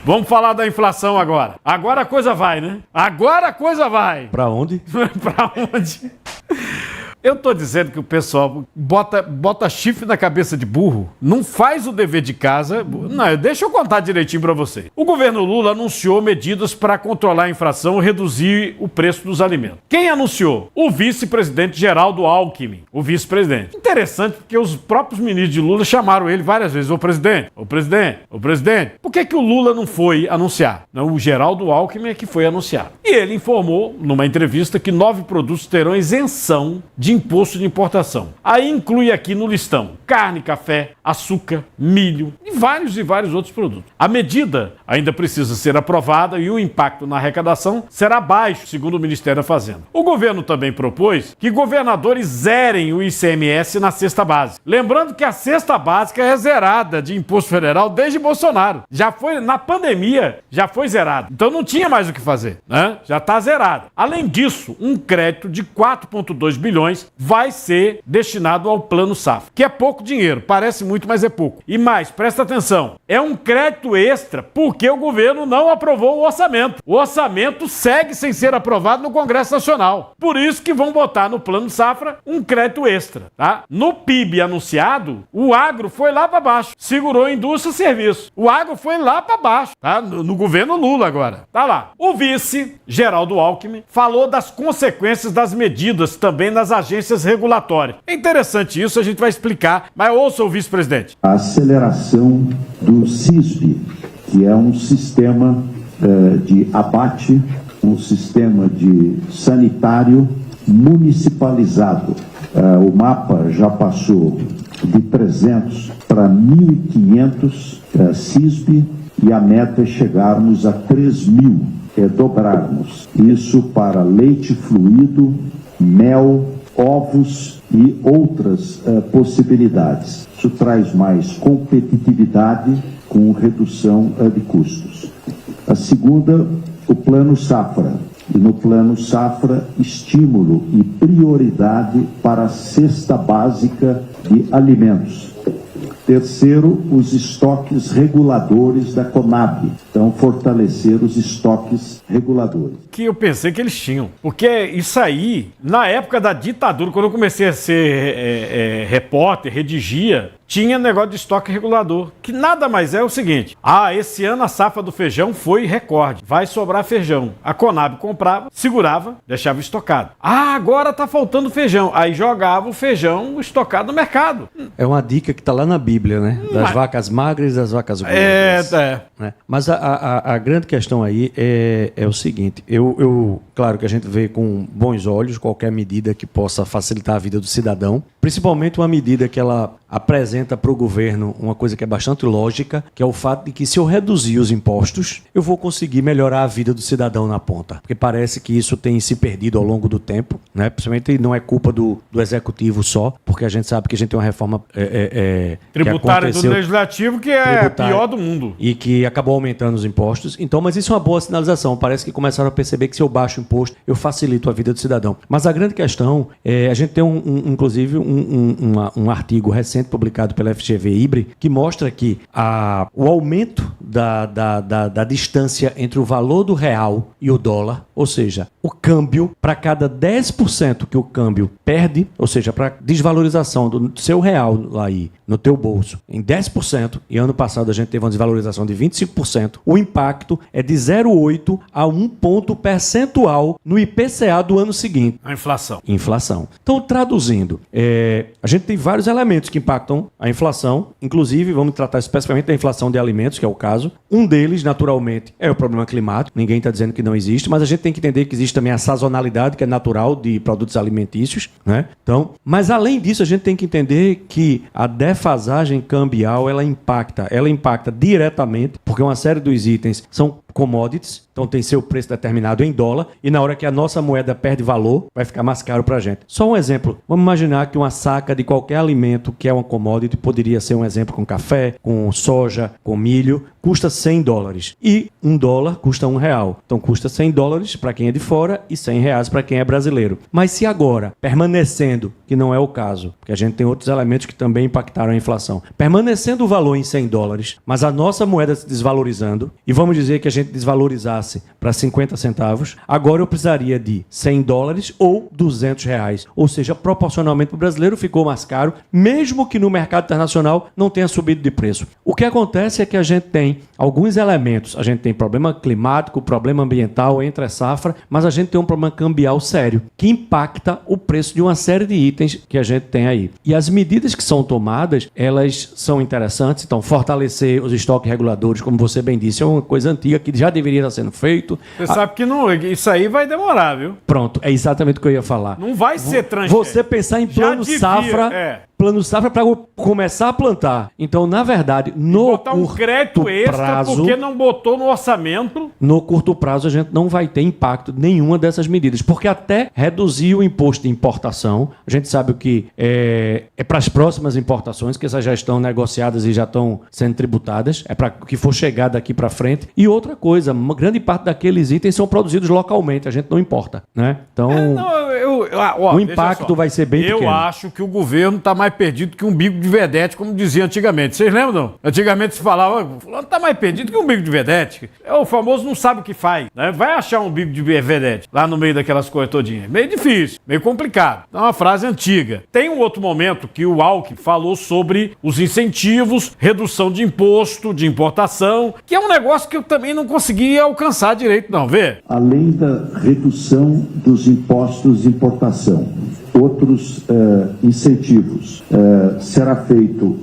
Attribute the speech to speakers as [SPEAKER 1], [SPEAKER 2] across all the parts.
[SPEAKER 1] Vamos falar da inflação agora. Agora a coisa vai, né? Agora a coisa vai.
[SPEAKER 2] Pra onde?
[SPEAKER 1] Pra onde? Eu tô dizendo que o pessoal bota chifre na cabeça de burro, não faz o dever de casa. Não, deixa eu contar direitinho pra você. O governo Lula anunciou medidas para controlar a inflação e reduzir o preço dos alimentos. Quem anunciou? O vice-presidente Geraldo Alckmin, o vice-presidente. Interessante porque os próprios ministros de Lula chamaram ele várias vezes. Ô presidente, ô presidente, ô presidente. Por que o Lula não foi anunciar? Não, o Geraldo Alckmin é que foi anunciar. E ele informou, numa entrevista, que 9 produtos terão isenção de imposto de importação. Aí inclui aqui no listão carne, café, açúcar, milho e vários outros produtos. A medida ainda precisa ser aprovada e o impacto na arrecadação será baixo, segundo o Ministério da Fazenda. O governo também propôs que governadores zerem o ICMS na cesta básica. Lembrando que a cesta básica é zerada de imposto federal desde Bolsonaro. Já foi, na pandemia, já foi zerado. Então não tinha mais o que fazer, né? Já está zerado. Além disso, um crédito de 4,2 bilhões vai ser destinado ao Plano Safra, que é pouco dinheiro, parece muito, mas é pouco. E mais, presta atenção, é um crédito extra porque o governo não aprovou o orçamento. O orçamento segue sem ser aprovado no Congresso Nacional. Por isso que vão botar no Plano Safra um crédito extra, tá? No PIB anunciado, o agro foi lá para baixo, segurou a indústria e serviço. O agro foi lá para baixo, tá? No governo Lula agora. Tá lá. O vice, Geraldo Alckmin, falou das consequências das medidas também nas agências regulatórias. É interessante isso, a gente vai explicar, mas ouça o vice-presidente.
[SPEAKER 3] A aceleração do CISB, que é um sistema de abate, um sistema de sanitário municipalizado. O mapa já passou de 300 para 1.500 CISB e a meta é chegarmos a 3.000, dobrarmos. Isso para leite fluido, mel, ovos e outras possibilidades. Isso traz mais competitividade com redução de custos. A segunda, o Plano Safra. E no Plano Safra, estímulo e prioridade para a cesta básica de alimentos. Terceiro, os estoques reguladores da Conab. Então, fortalecer os estoques reguladores.
[SPEAKER 1] Que eu pensei que eles tinham. Porque isso aí, na época da ditadura, quando eu comecei a ser repórter, redigia, tinha negócio de estoque regulador. Que nada mais é o seguinte. Esse ano a safra do feijão foi recorde. Vai sobrar feijão. A Conab comprava, segurava, deixava estocado. Agora tá faltando feijão. Aí jogava o feijão estocado no mercado.
[SPEAKER 2] É uma dica que tá lá na Bíblia, né? Das vacas magras e das vacas gordas. Né? Mas a grande questão aí é o seguinte. Claro que a gente vê com bons olhos qualquer medida que possa facilitar a vida do cidadão, principalmente uma medida que ela apresenta para o governo uma coisa que é bastante lógica, que é o fato de que se eu reduzir os impostos, eu vou conseguir melhorar a vida do cidadão na ponta. Porque parece que isso tem se perdido ao longo do tempo, né? Principalmente não é culpa do executivo só, porque a gente sabe que a gente tem uma reforma
[SPEAKER 1] tributária do legislativo que é a pior do mundo.
[SPEAKER 2] E que acabou aumentando os impostos. Então, mas isso é uma boa sinalização. Parece que começaram a perceber que se eu baixo o imposto, eu facilito a vida do cidadão. Mas a grande questão a gente tem inclusive um artigo recente publicado pela FGV-IBRE que mostra que o aumento da distância entre o valor do real e o dólar, ou seja, o câmbio, para cada 10% que o câmbio perde, ou seja, para desvalorização do seu real aí no teu bolso em 10%, e ano passado a gente teve uma desvalorização de 25%, o impacto é de 0,8 a 1 ponto percentual no IPCA do ano seguinte.
[SPEAKER 1] A inflação.
[SPEAKER 2] Então, traduzindo, a gente tem vários elementos que impactam a inflação, inclusive vamos tratar especificamente da inflação de alimentos, que é o caso. Um deles, naturalmente, é o problema climático. Ninguém está dizendo que não existe, mas a gente tem que entender que existe também a sazonalidade, que é natural de produtos alimentícios, né? Então, mas além disso, a gente tem que entender que a defasagem cambial, ela impacta diretamente, porque uma série dos itens são commodities, então tem seu preço determinado em dólar, e na hora que a nossa moeda perde valor, vai ficar mais caro para a gente. Só um exemplo, vamos imaginar que uma saca de qualquer alimento que é uma commodity, poderia ser um exemplo com café, com soja, com milho, custa $100. E $1 custa R$1. Então custa $100 para quem é de fora e R$100 para quem é brasileiro. Mas se agora, permanecendo, que não é o caso, porque a gente tem outros elementos que também impactaram a inflação, permanecendo o valor em $100, mas a nossa moeda se desvalorizando, e vamos dizer que a gente desvalorizasse para 50 centavos, agora eu precisaria de $100 ou R$200. Ou seja, proporcionalmente para o brasileiro ficou mais caro, mesmo que no mercado internacional não tenha subido de preço. O que acontece é que a gente tem alguns elementos. A gente tem problema climático, problema ambiental, entre safra, mas a gente tem um problema cambial sério, que impacta o preço de uma série de itens que a gente tem aí. E as medidas que são tomadas, elas são interessantes. Então, fortalecer os estoques reguladores, como você bem disse, é uma coisa antiga que já deveria estar sendo feito.
[SPEAKER 1] Você sabe que não, isso aí vai demorar, viu?
[SPEAKER 2] Pronto, é exatamente o que eu ia falar.
[SPEAKER 1] Não vai ser transgênico.
[SPEAKER 2] Você pensar em plano safra... Plano safra para começar a plantar. Então, na verdade, no
[SPEAKER 1] botar um crédito extra
[SPEAKER 2] prazo,
[SPEAKER 1] porque não botou no orçamento.
[SPEAKER 2] No curto prazo, a gente não vai ter impacto nenhuma dessas medidas, porque até reduzir o imposto de importação, a gente sabe o que é para as próximas importações, que essas já estão negociadas e já estão sendo tributadas, é para o que for chegar daqui para frente. E outra coisa, uma grande parte daqueles itens são produzidos localmente, a gente não importa, né? Então, o impacto vai ser bem pequeno.
[SPEAKER 1] Eu acho que o governo está mais perdido que um bico de vedete, como dizia antigamente. Vocês lembram, não? Antigamente se falava, fulano tá mais perdido que um bico de vedete. É o famoso não sabe o que faz, né? Vai achar um bico de vedete lá no meio daquelas coisas todinhas. Meio difícil, meio complicado. É uma frase antiga. Tem um outro momento que o Alckmin falou sobre os incentivos, redução de imposto, de importação, que é um negócio que eu também não consegui alcançar direito, não. Vê?
[SPEAKER 3] Além da redução dos impostos de importação, outros incentivos. Será feito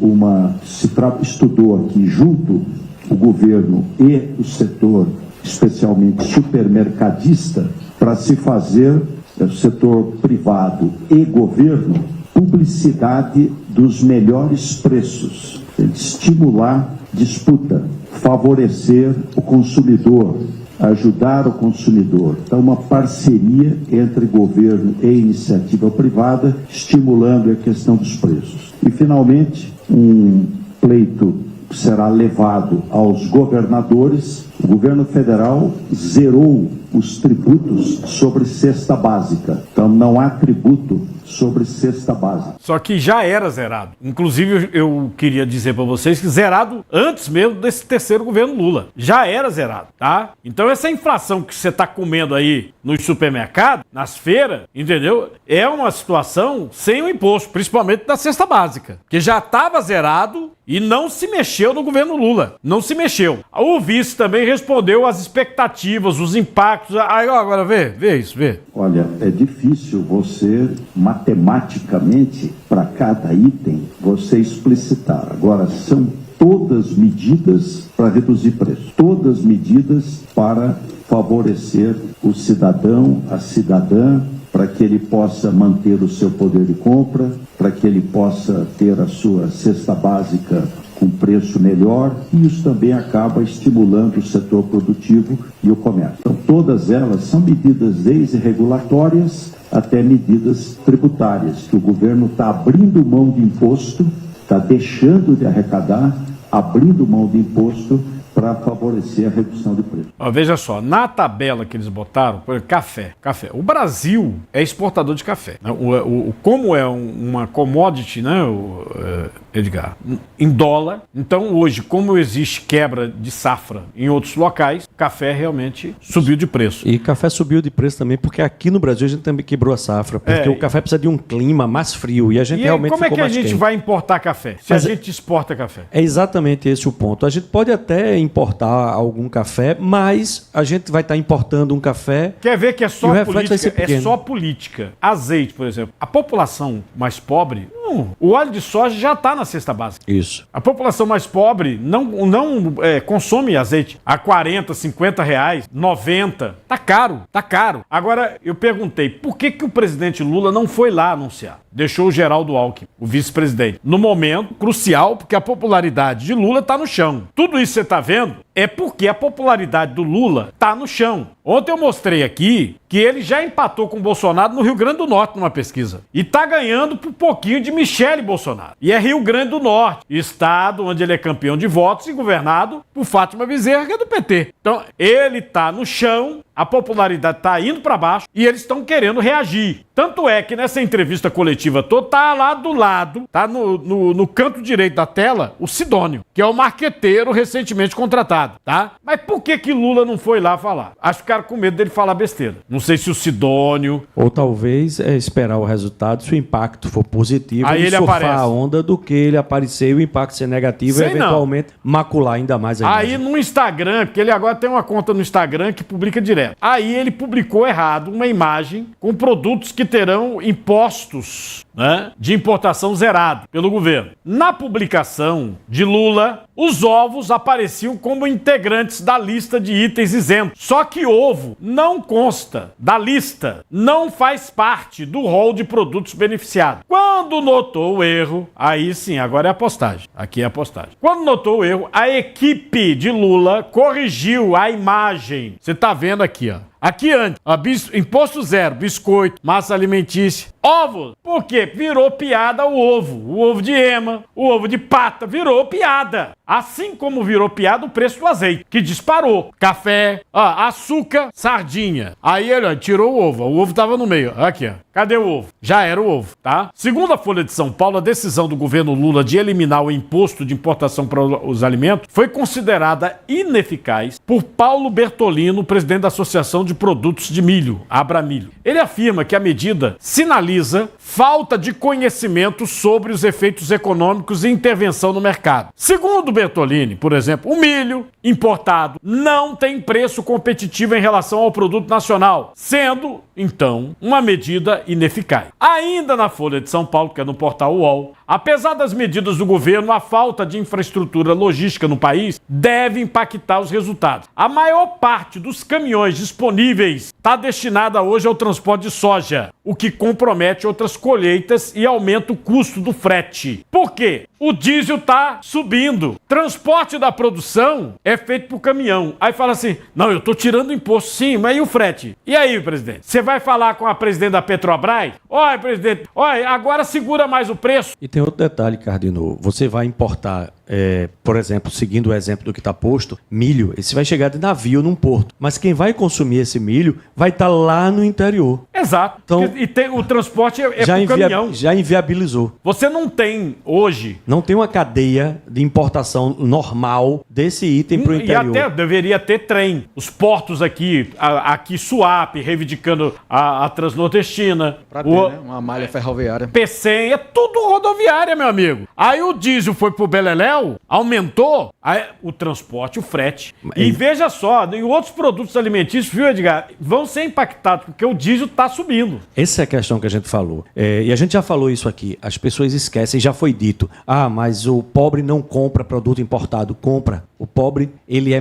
[SPEAKER 3] estudou aqui junto o governo e o setor, especialmente supermercadista, para se fazer, o setor privado e governo, publicidade dos melhores preços, estimular disputa, favorecer o consumidor, ajudar o consumidor. Então, uma parceria entre governo e iniciativa privada, estimulando a questão dos preços. E, finalmente, um pleito será levado aos governadores. O governo federal zerou os tributos sobre cesta básica. Então, não há tributo sobre cesta básica.
[SPEAKER 1] Só que já era zerado. Inclusive, eu queria dizer para vocês que zerado antes mesmo desse terceiro governo Lula. Já era zerado, tá? Então, essa inflação que você está comendo aí nos supermercados, nas feiras, entendeu? É uma situação sem o imposto, principalmente da cesta básica, que já estava zerado e não se mexeu no governo Lula. Não se mexeu. O vice também respondeu às expectativas, os impactos. Aí, agora vê isso.
[SPEAKER 3] Olha, é difícil você, matematicamente, para cada item, você explicitar. Agora, são todas medidas para reduzir preço. Todas medidas para favorecer o cidadão, a cidadã, para que ele possa manter o seu poder de compra, para que ele possa ter a sua cesta básica com preço melhor, e isso também acaba estimulando o setor produtivo e o comércio. Então, todas elas são medidas desde regulatórias até medidas tributárias, que o governo está abrindo mão de imposto, está deixando de arrecadar, abrindo mão de imposto para favorecer a redução de preço.
[SPEAKER 1] Veja só, na tabela que eles botaram, por exemplo, café. O Brasil é exportador de café. Né? Como é uma commodity, né, Edgar, em dólar, então hoje, como existe quebra de safra em outros locais, o café realmente subiu de preço.
[SPEAKER 2] E café subiu de preço também, porque aqui no Brasil a gente também quebrou a safra, porque o café precisa de um clima mais frio e a gente realmente ficou mais quente.
[SPEAKER 1] Como é que a gente vai importar café, se a gente exporta café?
[SPEAKER 2] É exatamente esse o ponto. A gente pode até importar algum café, mas a gente vai estar importando um café.
[SPEAKER 1] Quer ver que é só política? É só política. Azeite, por exemplo. A população mais pobre, o óleo de soja já está na cesta básica.
[SPEAKER 2] Isso.
[SPEAKER 1] A população mais pobre não consome azeite a 40, 50 reais, 90. Tá caro. Agora, eu perguntei, por que o presidente Lula não foi lá anunciar? deixou o Geraldo Alckmin, o vice-presidente, no momento crucial, porque a popularidade de Lula está no chão. Tudo isso que você está vendo é porque a popularidade do Lula está no chão. Ontem eu mostrei aqui que ele já empatou com o Bolsonaro no Rio Grande do Norte numa pesquisa. E está ganhando por pouquinho de Michele Bolsonaro. E é Rio Grande do Norte, estado onde ele é campeão de votos e governado por Fátima Bezerra, que é do PT. Então, ele está no chão, a popularidade está indo para baixo e eles estão querendo reagir. Tanto é que nessa entrevista coletiva toda, tá lá do lado, tá no canto direito da tela, o Sidônio, que é o marqueteiro recentemente contratado, tá? Mas por que Lula não foi lá falar? Acho que ficaram com medo dele falar besteira. Não sei se o Sidônio...
[SPEAKER 2] Ou talvez esperar o resultado, se o impacto for positivo,
[SPEAKER 1] aí ele
[SPEAKER 2] surfar
[SPEAKER 1] aparece.
[SPEAKER 2] a onda do que ele aparecer e o impacto ser negativo
[SPEAKER 1] Sei
[SPEAKER 2] e eventualmente macular ainda mais a
[SPEAKER 1] Aí
[SPEAKER 2] imagem.
[SPEAKER 1] no Instagram, porque ele agora tem uma conta no Instagram que publica direto. Aí ele publicou errado uma imagem com produtos que terão impostos, né, de importação zerado pelo governo. Na publicação de Lula, os ovos apareciam como integrantes da lista de itens isentos. Só que ovo não consta da lista, não faz parte do rol de produtos beneficiados. Quando notou o erro, aí sim, agora é a postagem. Aqui é a postagem. Quando notou o erro, a equipe de Lula corrigiu a imagem. Você tá vendo aqui, ó. Aqui antes, imposto zero, biscoito, massa alimentícia, ovos. Por quê? Virou piada o ovo de ema, o ovo de pata, virou piada. Assim como virou piada o preço do azeite, que disparou. Café, açúcar, sardinha. Aí ele, ó, tirou o ovo tava no meio. Aqui, ó. Cadê o ovo? Já era o ovo, tá? Segundo a Folha de São Paulo, a decisão do governo Lula de eliminar o imposto de importação para os alimentos foi considerada ineficaz por Paulo Bertolino, presidente da Associação de Produtos de Milho, Abramilho. Ele afirma que a medida sinaliza falta de conhecimento sobre os efeitos econômicos e intervenção no mercado. Segundo Bertolini, por exemplo, o milho importado não tem preço competitivo em relação ao produto nacional, sendo, então, uma medida ineficaz. Ainda na Folha de São Paulo, que é no portal UOL, apesar das medidas do governo, a falta de infraestrutura logística no país deve impactar os resultados. A maior parte dos caminhões disponíveis está destinada hoje ao transporte de soja, o que compromete outras colheitas e aumenta o custo do frete. Por quê? O diesel está subindo. Transporte da produção é feito por caminhão. Aí fala assim, não, eu estou tirando imposto. Sim, mas e o frete? E aí, presidente? Você vai falar com a presidente da Petrobras? Olha, presidente, olha, agora segura mais o preço.
[SPEAKER 2] E tem outro detalhe, Cardino. Você vai importar, por exemplo, seguindo o exemplo do que está posto, milho, esse vai chegar de navio num porto. Mas quem vai consumir esse milho vai estar lá no interior.
[SPEAKER 1] Exato.
[SPEAKER 2] Então,
[SPEAKER 1] o transporte é por caminhão.
[SPEAKER 2] Já inviabilizou.
[SPEAKER 1] Você não tem hoje...
[SPEAKER 2] Não tem uma cadeia de importação normal desse item para o interior.
[SPEAKER 1] E até deveria ter trem. Os portos aqui Suape, reivindicando a Transnordestina.
[SPEAKER 4] Pra ter, né? Uma malha ferroviária.
[SPEAKER 1] Pecém, é tudo rodoviária, meu amigo. Aí o diesel foi pro Beleléu, aumentou o transporte, o frete. E veja só, em outros produtos alimentícios, viu, Edgar, vão ser impactados, porque o diesel tá subindo.
[SPEAKER 2] Essa é a questão que a gente falou. E a gente já falou isso aqui. As pessoas esquecem, já foi dito. Mas o pobre não compra produto importado. Compra. O pobre, ele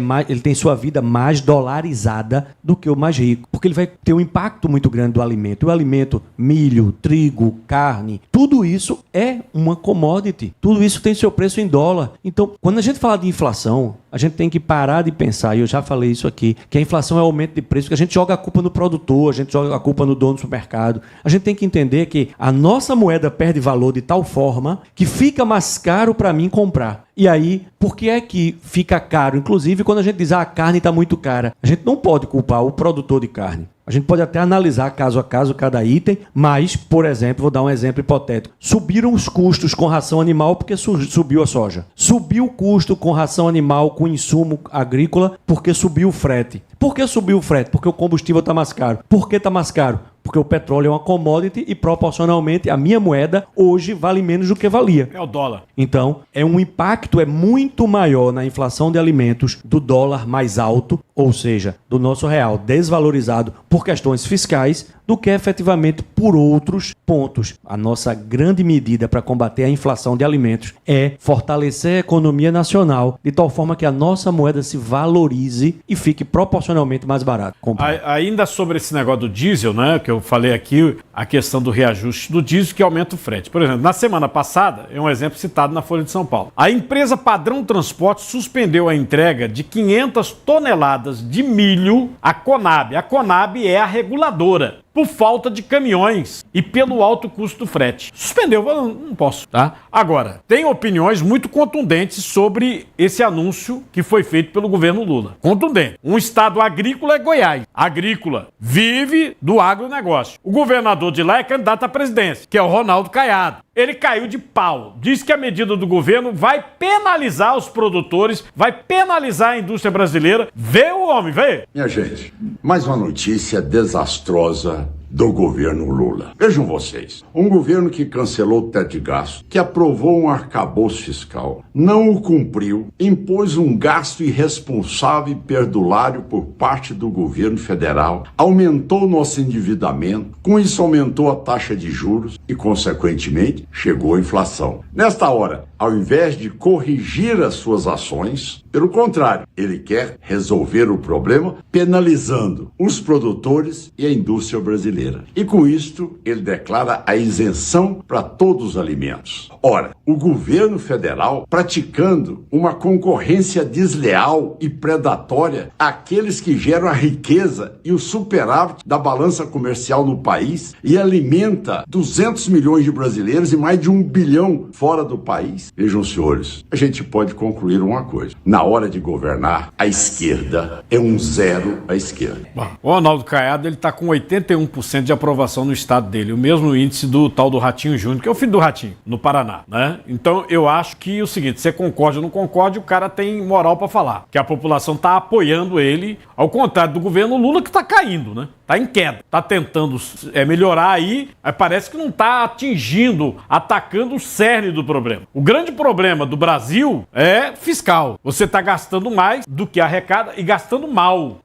[SPEAKER 2] tem sua vida mais dolarizada do que o mais rico. Porque ele vai ter um impacto muito grande do alimento. O alimento, milho, trigo, carne, tudo isso é uma commodity. Tudo isso tem seu preço em dólar. Então, quando a gente fala de inflação, a gente tem que parar de pensar, e eu já falei isso aqui, que a inflação é o aumento de preço, que a gente joga a culpa no produtor, a gente joga a culpa no dono do supermercado. A gente tem que entender que a nossa moeda perde valor de tal forma que fica mais caro para mim comprar. E aí, por que é que fica caro? Inclusive, quando a gente diz a carne está muito cara, a gente não pode culpar o produtor de carne. A gente pode até analisar caso a caso cada item, mas, por exemplo, vou dar um exemplo hipotético. Subiram os custos com ração animal porque subiu a soja. Subiu o custo com ração animal, com insumo agrícola, porque subiu o frete. Por que subiu o frete? Porque o combustível está mais caro. Por que está mais caro? Porque o petróleo é uma commodity e, proporcionalmente, a minha moeda hoje vale menos do que valia.
[SPEAKER 1] É o dólar.
[SPEAKER 2] Então, um impacto muito maior na inflação de alimentos do dólar mais alto, ou seja, do nosso real desvalorizado por questões fiscais, do que efetivamente por por outros pontos. A nossa grande medida para combater a inflação de alimentos é fortalecer a economia nacional de tal forma que a nossa moeda se valorize e fique proporcionalmente mais barato.
[SPEAKER 1] Ainda sobre esse negócio do diesel, né, que eu falei aqui, a questão do reajuste do diesel que aumenta o frete. Por exemplo, na semana passada, é um exemplo citado na Folha de São Paulo, a empresa Padrão Transporte suspendeu a entrega de 500 toneladas de milho à Conab. A Conab é a reguladora, por falta de caminhões e pelo alto custo do frete. Suspendeu, eu não posso, tá? Agora, tem opiniões muito contundentes sobre esse anúncio que foi feito pelo governo Lula. Contundente. Um estado agrícola é Goiás. Agrícola. Vive do agronegócio. O governador de lá é candidato à presidência, que é o Ronaldo Caiado. Ele caiu de pau. Diz que a medida do governo vai penalizar os produtores, vai penalizar a indústria brasileira. Vê o homem, vê.
[SPEAKER 5] Minha gente, mais uma notícia desastrosa do governo Lula. Vejam vocês, um governo que cancelou o teto de gasto, que aprovou um arcabouço fiscal, não o cumpriu, impôs um gasto irresponsável e perdulário por parte do governo federal, aumentou nosso endividamento, com isso aumentou a taxa de juros e, consequentemente, chegou a inflação. Nesta hora, ao invés de corrigir as suas ações, pelo contrário, ele quer resolver o problema penalizando os produtores e a indústria brasileira. E com isto, ele declara a isenção para todos os alimentos. Ora, o governo federal praticando uma concorrência desleal e predatória àqueles que geram a riqueza e o superávit da balança comercial no país e alimenta 200 milhões de brasileiros e mais de 1 bilhão fora do país. Vejam, senhores, a gente pode concluir uma coisa. Na hora de governar, a esquerda é um zero à esquerda.
[SPEAKER 1] O Ronaldo Caiado, ele tá com 81% de aprovação no estado dele, o mesmo índice do tal do Ratinho Júnior, que é o filho do Ratinho, no Paraná, né? Então, eu acho que o seguinte, você concorda ou não concorda, o cara tem moral pra falar, que a população tá apoiando ele, ao contrário do governo Lula, que tá caindo, né? Tá em queda, tá tentando melhorar aí, mas parece que não tá atingindo, atacando o cerne do problema. O grande problema do Brasil é fiscal. Você tá gastando mais do que arrecada e gastando mal,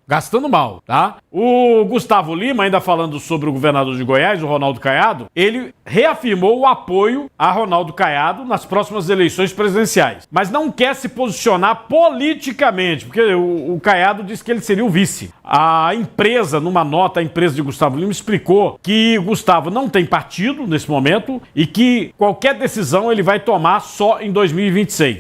[SPEAKER 1] tá? O Gustavo Lima, ainda falando sobre o governador de Goiás, o Ronaldo Caiado, ele reafirmou o apoio a Ronaldo Caiado nas próximas eleições presidenciais, mas não quer se posicionar politicamente, porque o Caiado disse que ele seria o vice. A empresa, numa nota, a empresa de Gustavo Lima explicou que Gustavo não tem partido nesse momento e que qualquer decisão ele vai tomar só em 2026.